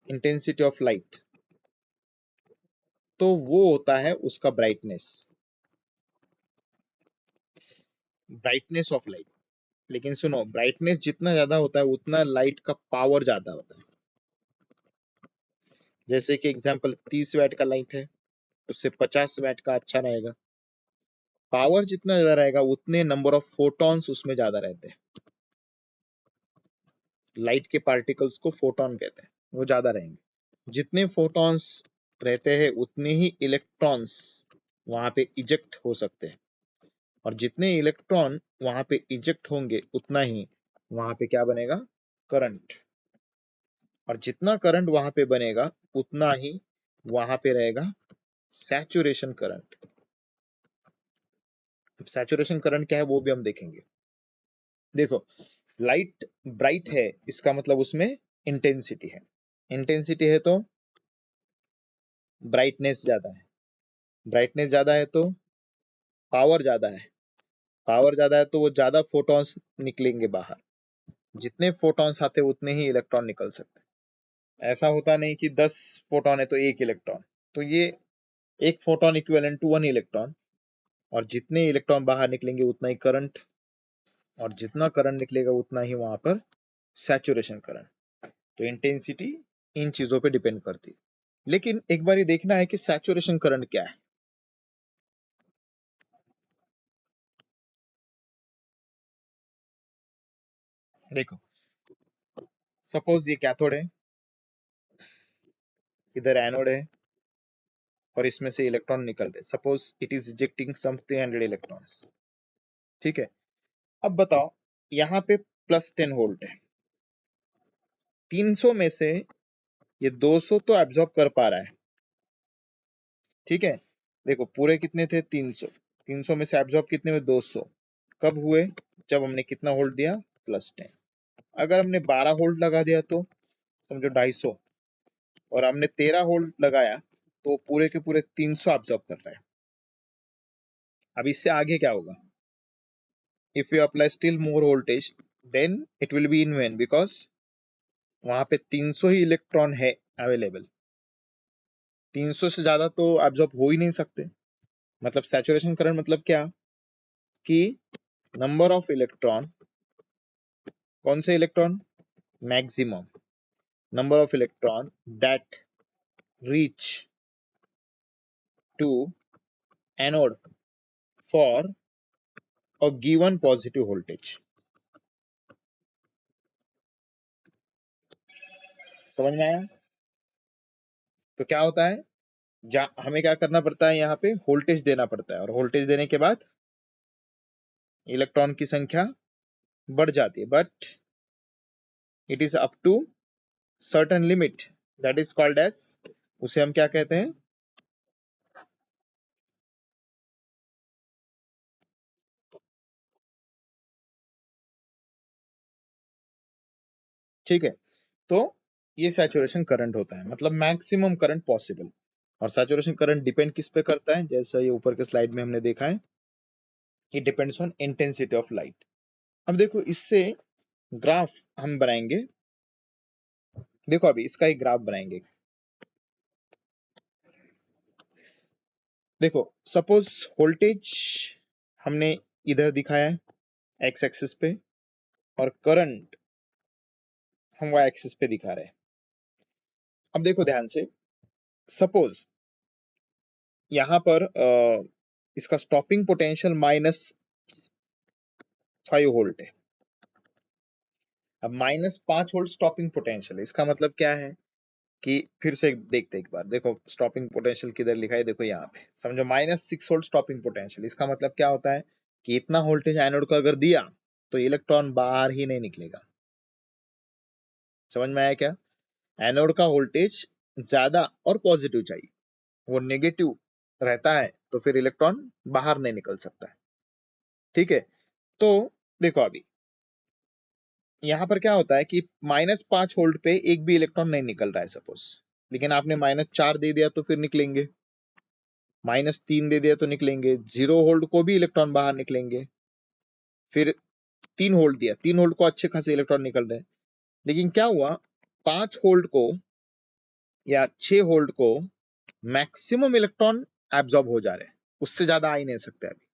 इंटेंसिटी ऑफ लाइट, तो वो होता है उसका ब्राइटनेस, ब्राइटनेस ऑफ लाइट। लेकिन सुनो, ब्राइटनेस जितना ज्यादा होता है उतना लाइट का पावर ज्यादा होता है। जैसे कि एग्जांपल 30 वाट का लाइट है, उससे 50 वाट का अच्छा रहेगा। पावर जितना ज्यादा रहेगा उतने नंबर ऑफ फोटॉन्स उसमें ज्यादा रहते हैं। लाइट के पार्टिकल्स को फोटॉन कहते हैं, वो ज्यादा रहेंगे। जितने फोटॉन्स रहते हैं उतने ही इलेक्ट्रॉन्स वहां पे इजेक्ट हो सकते हैं। और जितने इलेक्ट्रॉन वहां पे इजेक्ट होंगे उतना ही वहां पे क्या बनेगा, करंट। और जितना करंट वहां पे बनेगा उतना ही वहां पे रहेगा सैचुरेशन करंट। सैचुरेशन करंट क्या है वो भी हम देखेंगे। देखो, लाइट ब्राइट है इसका मतलब उसमें इंटेंसिटी है, इंटेंसिटी है तो ब्राइटनेस ज्यादा है, ब्राइटनेस ज्यादा है तो पावर ज्यादा है, पावर ज्यादा है तो वो ज्यादा फोटॉन्स निकलेंगे बाहर। जितने फोटॉन्स आते हैं उतने ही इलेक्ट्रॉन निकल सकते हैं। ऐसा होता नहीं कि 10 फोटॉन है तो एक इलेक्ट्रॉन। तो ये एक फोटॉन इक्विवेलेंट टू 1 इलेक्ट्रॉन। और जितने इलेक्ट्रॉन बाहर निकलेंगे उतना ही करंट, और जितना करंट निकलेगा उतना ही वहां पर सैचुरेशन करंट। तो इंटेंसिटी इन चीजों पे डिपेंड करती है। लेकिन एक बार ये देखना है कि सैचुरेशन करंट क्या है। देखो, सपोज ये कैथोड है, इधर एनोड है, और इसमें से इलेक्ट्रॉन निकल रहे, suppose it is ejecting some 300 electrons, ठीक है। अब बताओ, यहाँ पे +10 वोल्ट है, 300 में से ये 200 तो एब्जॉर्ब कर पा रहा है, ठीक है। देखो पूरे कितने थे, 300, 300 में से एब्जॉर्ब कितने हुए, 200। कब हुए? जब हमने कितना वोल्ट दिया, +10। अगर हमने 12 वोल्ट लगा दिया तो समझो 250, और हमने 13 वोल्ट लगाया तो पूरे के पूरे 300 ऑब्जॉर्ब कर रहा है। अब इससे आगे क्या होगा? If you apply still more voltage then it will be in vain, because वहां पे 300 ही इलेक्ट्रॉन है अवेलेबल। 300 से ज्यादा तो एब्जॉर्ब हो ही नहीं सकते। मतलब सैचुरेशन करंट मतलब क्या कि नंबर ऑफ इलेक्ट्रॉन, कौन से electron? Maximum number of electron that reach to anode for a given positive voltage. समझ में आया? तो क्या होता है, हमें क्या करना पड़ता है, यहाँ पे वोल्टेज देना पड़ता है, और वोल्टेज देने के बाद इलेक्ट्रॉन की संख्या बढ़ जाती है, but it is up to certain limit, that is called as, उसे हम क्या कहते हैं? ठीक है, तो ये सैचुरेशन करंट होता है, मतलब मैक्सिमम करंट पॉसिबल। और सैचुरेशन करंट डिपेंड किस पे करता है? जैसा ये ऊपर के स्लाइड में हमने देखा है, it depends on intensity of light. अब देखो, इससे ग्राफ हम बनाएंगे। देखो अभी इसका एक ग्राफ बनाएंगे। देखो सपोज वोल्टेज हमने इधर दिखाया है एक्स एक्सिस पे, और करंट हम वाई एक्सिस पे दिखा रहे हैं। अब देखो ध्यान से, सपोज यहां पर इसका स्टॉपिंग पोटेंशियल -5 वोल्ट है। अब -5 वोल्ट स्टॉपिंग पोटेंशियल, इसका मतलब क्या है कि फिर से देखते एक बार, देखो स्टॉपिंग पोटेंशियल किधर लिखा है, देखो यहाँ पे समझो -6 वोल्ट स्टॉपिंग पोटेंशियल। इसका मतलब क्या होता है कि इतना वोल्टेज एनोड को अगर दिया तो इलेक्ट्रॉन बाहर ही नहीं निकलेगा। समझ में आया क्या? एनोड का वोल्टेज ज्यादा और पॉजिटिव चाहिए, वो नेगेटिव रहता है तो फिर इलेक्ट्रॉन बाहर नहीं निकल सकता है। ठीक है, तो देखो अभी यहाँ पर क्या होता है कि -5 वोल्ट पे एक भी इलेक्ट्रॉन नहीं निकल रहा है सपोज, लेकिन आपने -4 दे दिया तो फिर निकलेंगे, -3 दे दिया तो निकलेंगे, 0 वोल्ट को भी इलेक्ट्रॉन बाहर निकलेंगे, फिर 3 वोल्ट दिया, 3 वोल्ट को अच्छे खासे इलेक्ट्रॉन निकल रहे हैं। लेकिन क्या हुआ, 5 वोल्ट को या 6 वोल्ट को मैक्सिमम इलेक्ट्रॉन एब्जॉर्ब हो जा रहे हैं, उससे ज्यादा आ ही नहीं सकते अभी।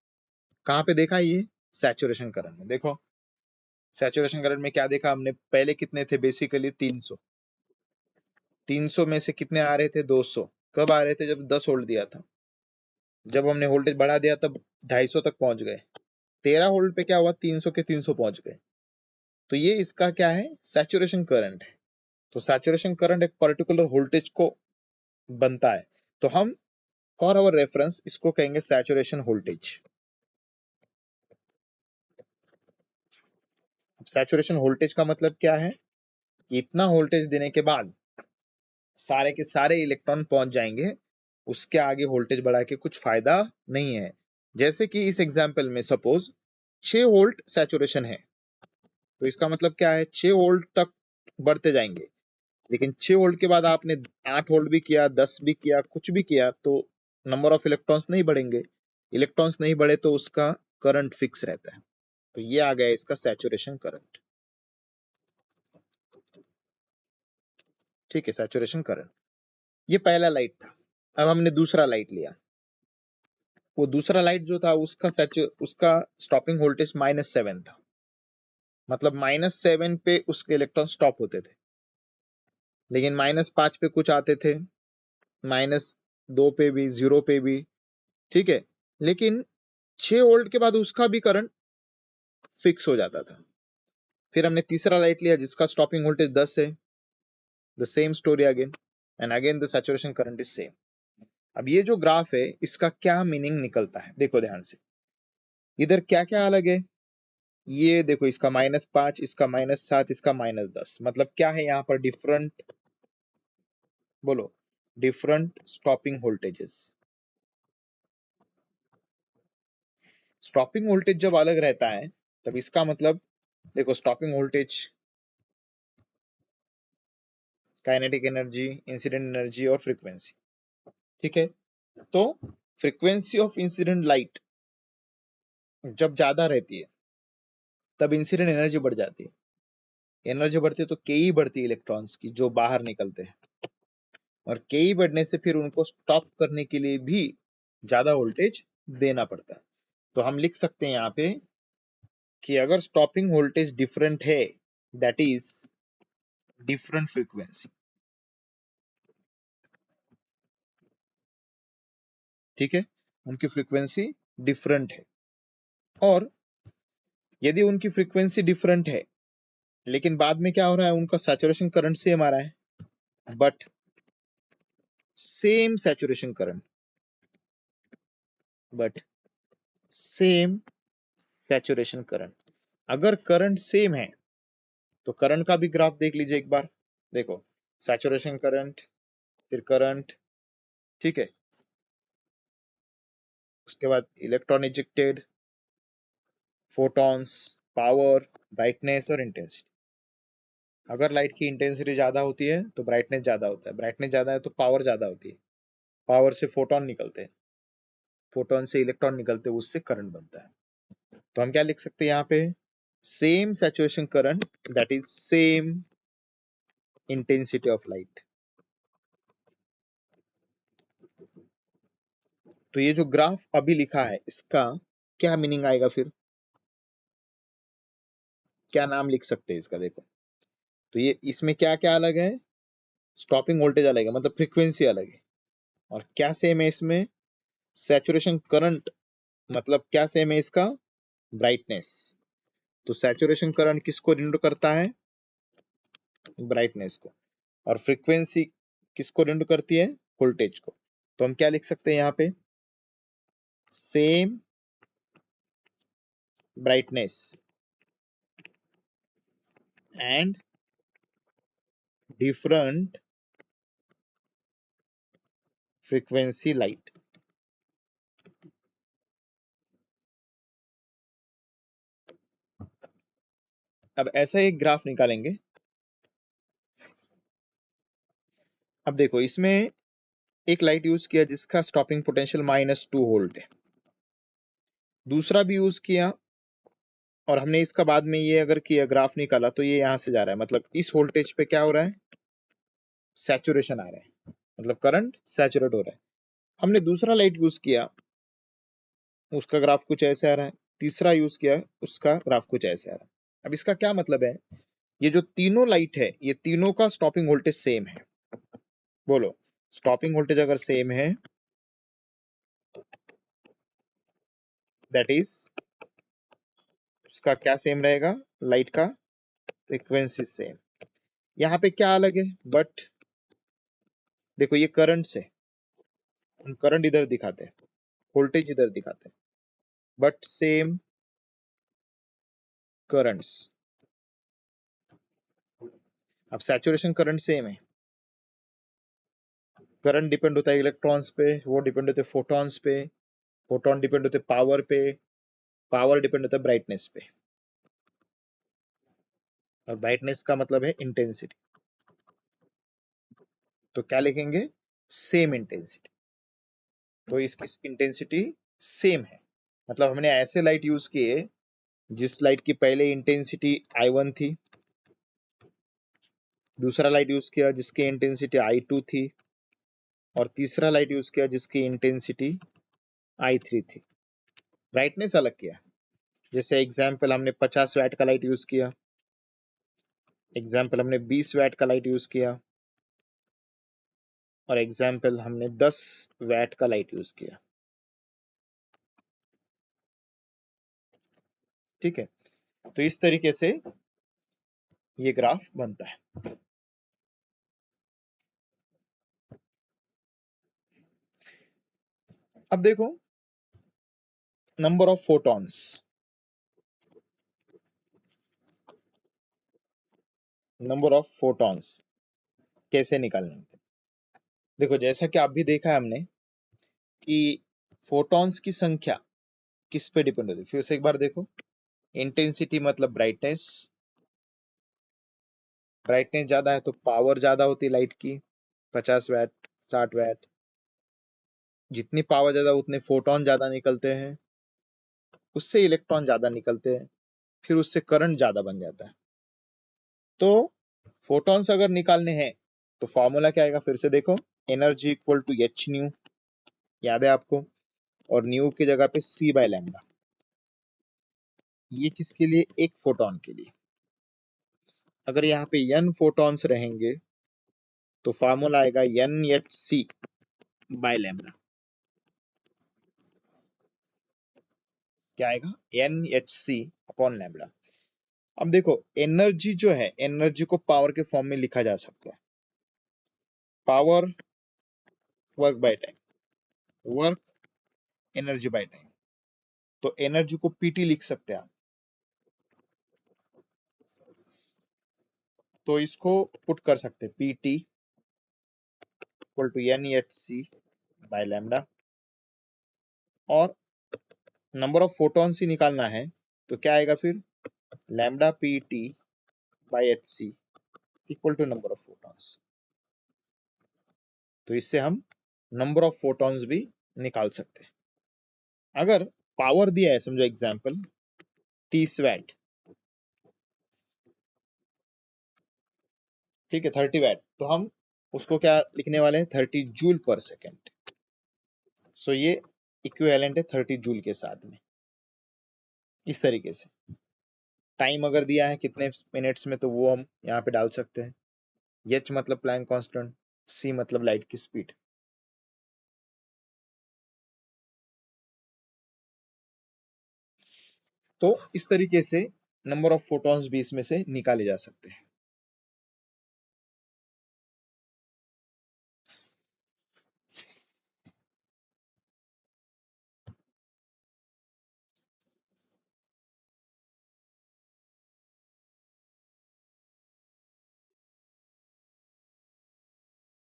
कहाँ पे देखा ये? सैचुरेशन करंट में। देखो सैचुरेशन करंट में क्या देखा हमने, पहले कितने थे? बेसिकली 300। 300 में से कितने आ रहे थे? 200। कब आ रहे थे? जब 10 वोल्ट दिया था। जब हमने वोल्टेज बढ़ा दिया तब 250 तक पहुंच गए। 13 वोल्ट पे क्या हुआ, 300 के 300 पहुंच गए। तो ये इसका क्या है? सैचुरेशन करंट है। तो सैचुरेशन करंट एक पर्टिकुलर वोल्टेज को बनता है, तो हम फॉर आवर रेफरेंस इसको कहेंगे सैचुरेशन वोल्टेज। अब सैचुरेशन वोल्टेज का मतलब क्या है कि इतना वोल्टेज देने के बाद सारे के सारे इलेक्ट्रॉन पहुंच जाएंगे, उसके आगे वोल्टेज बढ़ा के कुछ फायदा नहीं है। जैसे कि इस एग्जांपल में सपोज 6 वोल्ट सैचुरेशन है, तो इसका मतलब क्या है, 6 वोल्ट तक बढ़ते जाएंगे। लेकिन 6 वोल्ट के बाद आपने 8 वोल्ट भी किया, 10 भी किया, कुछ भी किया, तो नंबर ऑफ इलेक्ट्रॉन्स नहीं बढ़ेंगे। इलेक्ट्रॉन्स नहीं बढ़े तो उसका करंट फिक्स रहता है। तो ये आ गया इसका सैचुरेशन करंट। ठीक है, सैचुरेशन करंट। ये पहला लाइट था। अब हमने दूसरा लाइट लिया। वो दूसरा लाइट जो था उसका स्टॉपिंग वोल्टेज -7 था। मतलब -7 पे उसके इलेक्ट्रॉन स्टॉप होते थे, लेकिन -5 पे कुछ आते थे, -2 पे भी, 0 पे भी। ठीक है, लेकिन 6 वोल्ट के बाद उसका भी करंट फिक्स हो जाता था। फिर हमने तीसरा लाइट लिया जिसका स्टॉपिंग वोल्टेज 10 है। The same story again, and again the saturation current is same. अब ये जो ग्राफ है इसका क्या मीनिंग निकलता है, देखो ध्यान से। इधर क्या क्या अलग है, ये देखो, इसका -5, इसका -7, इसका -10, मतलब क्या है यहाँ पर? डिफरेंट, बोलो, different stopping voltages. Stopping voltage जब अलग रहता है तब इसका मतलब, देखो stopping voltage kinetic energy, incident energy और फ्रीक्वेंसी। ठीक है, तो फ्रीक्वेंसी ऑफ इंसिडेंट लाइट जब ज्यादा रहती है तब इंसिडेंट एनर्जी बढ़ जाती है। एनर्जी बढ़ती है तो केई बढ़ती है इलेक्ट्रॉन्स की जो बाहर निकलते हैं, और केई बढ़ने से फिर उनको स्टॉप करने के लिए भी ज्यादा वोल्टेज देना पड़ता है। तो हम लिख सकते हैं यहाँ पे कि अगर स्टॉपिंग वोल्टेज डिफरेंट है, दैट इज डिफरेंट फ्रीक्वेंसी। ठीक है, उनकी फ्रीक्वेंसी डिफरेंट है। और यदि उनकी फ्रीक्वेंसी डिफरेंट है लेकिन बाद में क्या हो रहा है, उनका सैचुरेशन करंट सेम आ रहा है, but same saturation current, but same saturation current. अगर करंट सेम है तो करंट का भी ग्राफ देख लीजिए एक बार। देखो, सैचुरेशन करंट, फिर करंट, ठीक है, उसके बाद electron ejected, photons, power, brightness और इंटेंसिटी। अगर लाइट की इंटेंसिटी ज्यादा होती है तो ब्राइटनेस ज्यादा होता है, ब्राइटनेस ज्यादा है तो पावर ज्यादा होती है, पावर से फोटोन निकलते हैं, फोटोन से इलेक्ट्रॉन निकलते हैं, उससे करंट बनता है। तो हम क्या लिख सकते हैं यहाँ पे, same saturation current that is same intensity of light. तो ये जो ग्राफ अभी लिखा है इसका क्या मीनिंग आएगा, फिर क्या नाम लिख सकते हैं इसका? देखो, तो ये इसमें क्या क्या अलग है, स्टॉपिंग वोल्टेज अलग है, मतलब फ्रीक्वेंसी अलग है। और क्या सेम है इसमें, सैचुरेशन करंट, मतलब क्या सेम है इसका, ब्राइटनेस। तो सैचुरेशन करंट किसको डिनोट करता है, ब्राइटनेस को, और फ्रीक्वेंसी किसको डिनोट करती है, वोल्टेज को। तो हम क्या लिख सकते हैं यहाँ पे, same brightness and different frequency light. अब ऐसा एक ग्राफ निकालेंगे। अब देखो, इसमें एक लाइट यूज किया जिसका स्टॉपिंग पोटेंशियल -2 वोल्ट है, दूसरा भी यूज किया, और हमने इसका बाद में ये अगर किया ग्राफ निकाला तो ये यहाँ से जा रहा है, मतलब इस वोल्टेज पे क्या हो रहा है, सैचुरेशन आ रहा है, मतलब करंट सैचुरेट हो रहा है। हमने दूसरा लाइट यूज किया, उसका ग्राफ कुछ ऐसे आ रहा है, तीसरा यूज किया, उसका ग्राफ कुछ ऐसे आ रहा है। अब इसका क्या मतलब है, ये जो तीनों लाइट है ये तीनों का स्टॉपिंग वोल्टेज सेम है। बोलो, स्टॉपिंग वोल्टेज अगर सेम है दैट इज, उसका क्या सेम रहेगा, लाइट का फ्रीक्वेंसी सेम। यहाँ पे क्या अलग है, बट देखो ये करंट से, हम करंट इधर दिखाते हैं, वोल्टेज इधर दिखाते हैं, बट सेम करंट्स। अब सैचुरेशन करंट सेम है, करंट डिपेंड होता है इलेक्ट्रॉन्स पे, वो डिपेंड होते हैं फोटॉन्स पे, फोटॉन डिपेंड होते हैं पावर पे, पावर डिपेंड होता है ब्राइटनेस पे, और ब्राइटनेस का मतलब है इंटेंसिटी। तो क्या लिखेंगे, सेम इंटेंसिटी। तो इसकी इंटेंसिटी सेम है, मतलब हमने ऐसे लाइट यूज किए जिस लाइट की पहले इंटेंसिटी I1 थी, दूसरा लाइट यूज किया जिसकी इंटेंसिटी I2 थी, और तीसरा लाइट यूज किया जिसकी इंटेंसिटी I3 थी। ब्राइटनेस अलग किया, जैसे एग्जाम्पल हमने 50 वैट का लाइट यूज किया, एग्जाम्पल हमने 20 वैट का लाइट यूज किया, और एग्जाम्पल हमने 10 वैट का लाइट यूज किया। ठीक है, तो इस तरीके से ये ग्राफ बनता है। अब देखो, number of photons, number of photons कैसे निकालने होते हैं? देखो, जैसा कि आप भी देखा है हमने कि फोटॉन्स की संख्या किस पे डिपेंड होती है, फिर से एक बार देखो, इंटेंसिटी मतलब ब्राइटनेस, ब्राइटनेस ज्यादा है तो पावर ज्यादा होती है लाइट की, 50 वैट, 60 वैट। जितनी पावर ज्यादा उतने फोटोन ज्यादा निकलते हैं, उससे इलेक्ट्रॉन ज्यादा निकलते हैं, फिर उससे करंट ज्यादा बन जाता है। तो फोटॉन्स अगर निकालने हैं तो फॉर्मूला क्या आएगा, फिर से देखो, energy equal to H nu, याद है आपको, और न्यू की जगह पे सी बाय लैम्डा। ये किसके लिए, एक फोटोन के लिए। अगर यहाँ पे n फोटॉन्स रहेंगे तो फॉर्मूला आएगा N H C by lambda. क्या आएगा, N H C upon lambda. अब देखो, एनर्जी जो है, एनर्जी को पावर के फॉर्म में लिखा जा सकता है, power work by time, work energy by time. तो एनर्जी को पीटी लिख सकते हैं आप। तो इसको पुट कर सकते हैं, PT equal to N H C by lambda. और नंबर ऑफ फोटॉन्स ही निकालना है तो क्या आएगा फिर, lambda P T by H C equal to number of photons. तो इससे हम नंबर ऑफ फोटॉन्स भी निकाल सकते हैं। अगर पावर दिया है, समझो एग्जांपल 30 वैट, ठीक है, 30 वैट, तो हम उसको क्या लिखने वाले हैं, 30 जूल पर सेकेंड। सो ये इक्विवेलेंट है 30 जूल के साथ में। इस तरीके से टाइम अगर दिया है कितने मिनट्स में, तो वो हम यहाँ पे डाल सकते हैं। एच मतलब प्लैंक कांस्टेंट, सी मतलब लाइट की स्पीड। तो इस तरीके से नंबर ऑफ फोटॉन्स भी इसमें से निकाले जा सकते हैं।